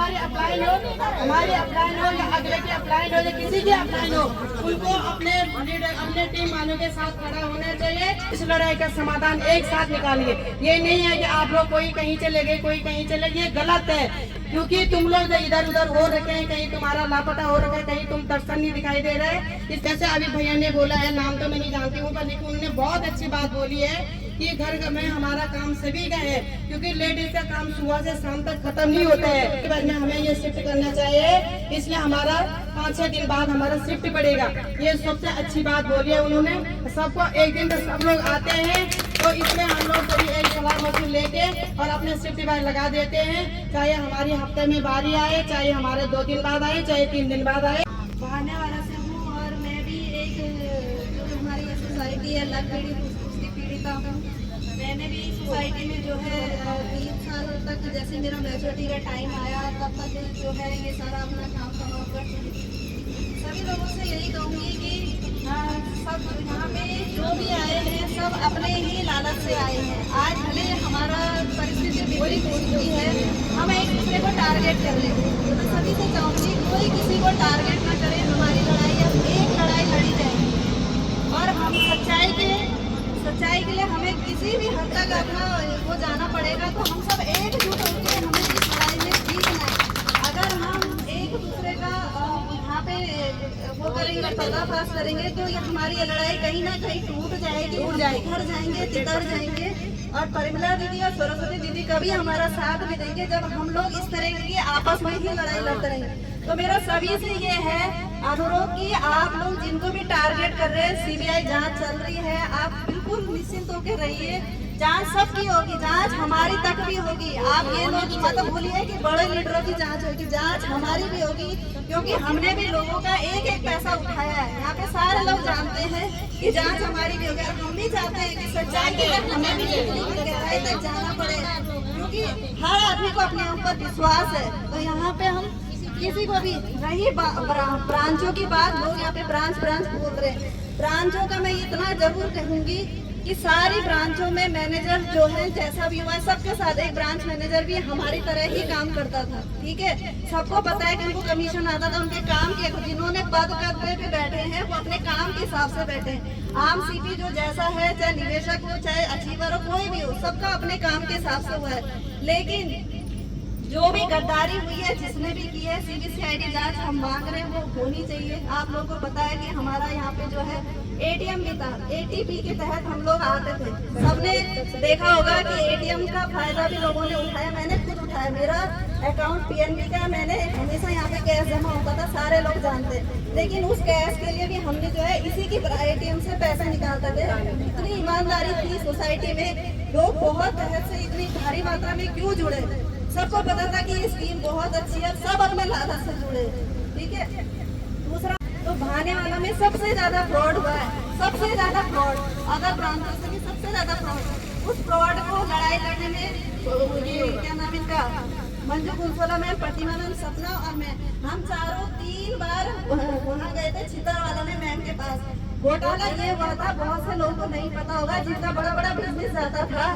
हमारे अपलाइन हो या अगले के अपलाइन हो या किसी के अपलाइन हो, उनको अपने लीडर अपने टीम वालों के साथ खड़ा होना चाहिए। इस लड़ाई का समाधान एक साथ निकालिए। ये नहीं है कि आप लोग कोई कहीं चले गए कोई कहीं चले गए, गलत है। क्योंकि तुम लोग इधर उधर हो रखे हैं, कहीं तुम्हारा लापता हो रखा है, कहीं तुम दर्शन नहीं दिखाई दे रहे। इस जैसे अभी भैया ने बोला है, नाम तो मैं नहीं जानती हूँ पर लेकिन उन्होंने बहुत अच्छी बात बोली है कि घर में हमारा काम सभी का है, क्योंकि लेडीज का काम सुबह से शाम तक खत्म नहीं होता है। इसके बाद में हमें ये शिफ्ट करना चाहिए, इसलिए हमारा 5-6 दिन बाद हमारा शिफ्ट पड़ेगा। ये सबसे अच्छी बात बोली है उन्होंने। सबको एक दिन तो सब लोग आते हैं, तो इसमें हम लोग सभी एक सलाह मशवरा लेके और अपने शिफ्ट बार लगा देते हैं। चाहे हमारी हफ्ते में बारी आए, चाहे हमारे 2 दिन बाद आए, चाहे 3 दिन बाद आए। बहाने वाला से हूँ और मैं भी एक जो हमारी सोसाइटी है अलग उसकी पीड़िता हूँ। मैंने भी सोसाइटी में जो है 3 साल तक जैसे मेरा मैच्योरिटी का टाइम आया तब तक जो है ये सारा अपना काम समाप्त कर चुकी। सभी लोगों से यही कहूँगी कि सब यहाँ पे जो भी आए हैं सब अपने ही लालच से आए हैं। आज भले हमारा परिस्थिति विपरीत हो चुकी है, हम एक दूसरे को टारगेट कर ले, तो मैं सभी से चाहूँगी कोई किसी को टारगेट ना करे। हमारी लड़ाई अब एक लड़ाई लड़ी जाएगी और हम सच्चाई के लिए हमें किसी भी हद तक अपना वो जाना पड़ेगा। तो हम सब एकजुट होकर हमें इस लड़ाई में जीतना है। अगर हम एक दूसरे का यहाँ पे वो करेंगे, पर्दाफाश करेंगे, तो ये हमारी लड़ाई कहीं ना कहीं टूट जाएगी, घर जाएंगे, तितर जाएंगे। और परिमला दीदी और सरस्वती दीदी कभी हमारा साथ नहीं देंगे जब हम लोग इस तरह की आपस में ही लड़ाई लड़ते रहेंगे। तो मेरा सभी से ये है अनुरोध कि आप लोग जिनको भी टारगेट कर रहे हैं, सीबीआई जांच चल रही है, आप बिल्कुल निश्चिंत होकर रहिए। जांच सबकी होगी, जांच हमारी तक भी होगी। आप ये लोग मत भूलिए कि बड़े लीडरों की जांच होगी, जांच हमारी भी होगी, क्योंकि हमने भी लोगों का एक एक पैसा उठाया है। यहाँ पे सारे लोग जानते हैं कि जांच हमारी भी होगी। और हम भी चाहते हैं कि सच्चाई के लिए हमें भी गहराई तक जाना पड़ेगा, क्योंकि हर आदमी को अपने ऊपर विश्वास है। तो यहाँ पे हम किसी को भी रही ब्रांचों की बात, लोग यहाँ पे ब्रांच बोल रहे हैं। ब्रांचों का मैं इतना जरूर कहूँगी कि सारी ब्रांचों में मैनेजर जो है जैसा भी हुआ है सबके साथ एक ब्रांच मैनेजर भी हमारी तरह ही काम करता था। ठीक है, सबको पता है कि उनको कमीशन आता था, उनके काम के जिन्होंने पद पे बैठे हैं वो अपने काम के हिसाब से बैठे हैं। आम सीपी जो जैसा है, चाहे निवेशक हो चाहे अचीवर हो, कोई भी हो, सबका अपने काम के हिसाब से हुआ है। लेकिन जो भी गद्दारी हुई है, जिसने भी की है, सीबीसीआईडी जांच हम मांग रहे हैं वो होनी चाहिए। आप लोगों को पता है कि हमारा यहाँ पे जो है एटीएम भी था, एटीपी के तहत हम लोग आते थे। सबने देखा होगा कि एटीएम का फायदा भी लोगों ने उठाया, मैंने खुद उठाया। मेरा अकाउंट पीएनबी का, मैंने हमेशा यहाँ पे कैश जमा होता था, सारे लोग जानते। लेकिन उस कैश के लिए भी हमने जो है इसी की एटीएम से पैसा निकालते थे। इतनी ईमानदारी थी सोसाइटी में, लोग बहुत तहत से इतनी भारी मात्रा में क्यों जुड़े, सबको पता था कि ये स्कीम बहुत अच्छी है, सब अपने लालच से जुड़े। ठीक है, दूसरा तो बहाने वाला में सबसे ज्यादा फ्रॉड हुआ है, सबसे ज्यादा फ्रॉड, अगर ब्रांचों से भी सबसे ज्यादा फ्रॉड। उस फ्रॉड को लड़ाई लड़ने में ये क्या नाम इनका, मंजू गुलसोला मैम, प्रतिमानंद, सपना और मैं, हम चारों 3 बार वहाँ गए थे छितरवाला में मैम के पास। घोटाला ये हुआ था, बहुत से लोगों को नहीं पता होगा, जिनका बड़ा बड़ा बिजनेस जाता था।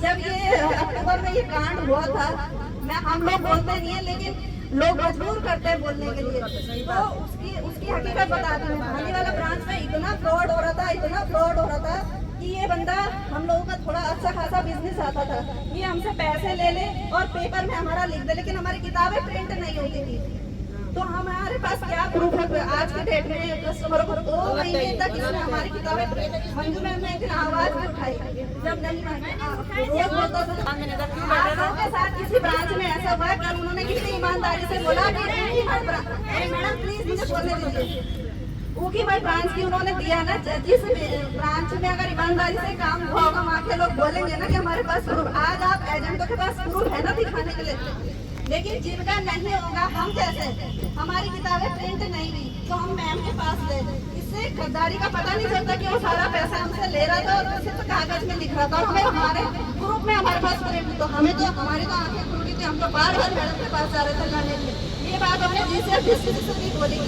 जब ये अक्टूबर में ये कांड हुआ था, हम लोग बोलते नहीं है लेकिन लोग मजबूर करते हैं बोलने के लिए, तो उसकी हकीकत बताती हूँ। बहाने वाला ब्रांच में इतना फ्रॉड हो रहा था, इतना फ्रॉड हो रहा था कि ये बंदा, हम लोगों का थोड़ा अच्छा खासा बिजनेस आता था, ये हमसे पैसे ले ले और पेपर में हमारा लिख दे, लेकिन हमारी किताबें प्रिंट नहीं होती थी। तो हमारे पास क्या प्रूफ है? आज के डेट में कस्टमरों को 2 महीने तक इसने हमारी किताबें, मंजू मैम ने इतनी आवाज भी उठाई जब नहीं रोज बोलता था। आप लोगों के साथ किसी ब्रांच में ऐसा हुआ है? कल उन्होंने कितनी ईमानदारी से बोला कि मैडम प्लीज मुझे बोलने दीजिए, ऊकी भाई ब्रांच की उन्होंने दिया ना, जिस ब्रांच में अगर ईमानदारी से काम हुआ होगा वहाँ के लोग बोलेंगे ना कि हमारे पास प्रूफ। आज आप एजेंटों के पास प्रूफ है ना दिखाने के लिए, लेकिन जिनका नहीं होगा, हम कैसे, हमारी किताबें प्रिंट नहीं हुई तो हम मैम के पास ले। इससे गद्दारी का पता नहीं चलता कि वो सारा पैसा हमसे ले रहा था और सिर्फ कागज में लिख रहा था। हमें हमारे ग्रुप में हमारे पास प्रिंट, तो हमें तो हमारी तो आंखें खुल गई थी, हम तो बार बार मैडम के पास जा रहे थे लाने के लिए। ये बात हमने जिससे भी बोली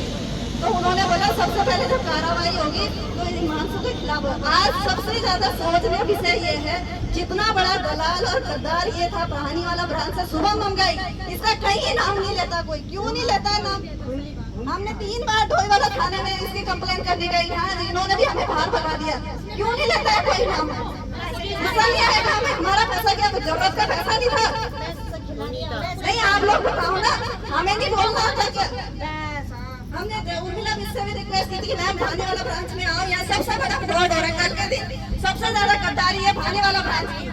तो उन्होंने बोला सबसे पहले जब कार्रवाई होगी तो हिमांशु के खिलाफ होगा। आज सबसे ज्यादा सोचनीय विषय ये है, जितना बड़ा दलाल और गद्दार ये था पानी वाला ब्रांच से शुभम मंगाई, इसका कहीं नाम नहीं लेता कोई। क्यों नहीं लेता है नाम? हमने 3 बार ढोई वाला थाने में इसकी कंप्लेंट करने गई, हाँ इन्होंने भी हमें बाहर भगा दिया। क्यों नहीं लेता है कोई नाम? मसला ये है कि हमें हमारा पैसा क्या जरूरत का पैसा नहीं था? नहीं आप लोग बताओ ना, हमें नहीं बोलना था क्या? हमने उर्मिला मिस से भी रिक्वेस्ट की थी मैम भाने वाला ब्रांच में आओ, यहाँ सबसे बड़ा फ्रॉड हो रहा है। कल के दिन सबसे ज्यादा गद्दारी है भाने वाला ब्रांच की।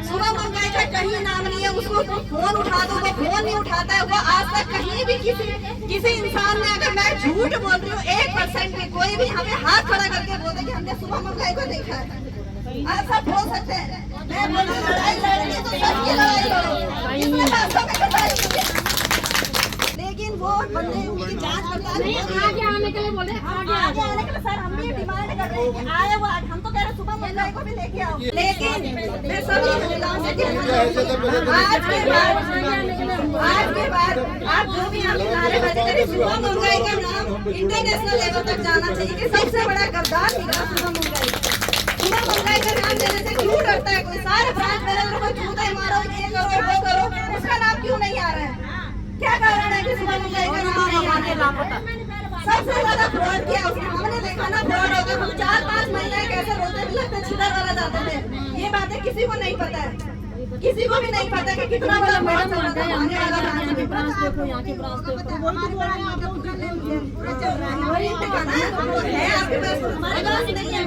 सुबह मंगाई का कहीं नाम नहीं है, उसको फोन उठा दो वो फोन नहीं उठाता है। वो आज तक कहीं भी किसी इंसान ने, अगर मैं झूठ बोल रही हूँ 1% भी, कोई भी हमें हाथ खड़ा करके बोल दे कि हमने सुबह मंगाई को देखा है, आप सब बोल सकते हैं। मैं बोल रही हूँ लड़ाई लड़नी तो सबकी लड़ाई लड़ो, इसमें रास्तों में लड़ाई। लेकिन वो बंदे की जांच पड़ताल नहीं, आगे आने के लिए बोले, आगे आने के लिए सर हम भी डिमांड कर रहे हैं कि आए वो हम तो कह रहे सुबह मंगाई को भी लेके आओ। लेकिन मैं सभी महिलाओं से आज के बाद आप जो भी यहाँ नारेबाजी करें, सुबह मंगाई का नाम इंटरनेशनल लेवल तक जाना चाहिए कि सबसे बड़ा गद्दार निकला सुबह मंगाई। सुबह मंगाई का नाम देने से क्यों डरता है कोई? सारे ब्रांच मैनेजर को जूते मारो, ये करो वो करो, उसका नाम क्यों नहीं आ रहा है? क्या कारण है कि सुबह मंगाई का नाम नहीं आ रहा? सबसे ज्यादा फ्रॉड किया उसने, हमने देखा ना फ्रॉड हो गया। हम 4-5 महीने कैसे रोते भी लगते, छितर वाला जाते थे। ये बातें किसी को नहीं पता है, किसी को भी नहीं पता कि कितना बड़ा फ्रॉड चल रहा है आने वाला ब्रांच देखो, यहाँ के ब्रांच देखो, वही तो कहना है आपके पास, हमारे पास नहीं है।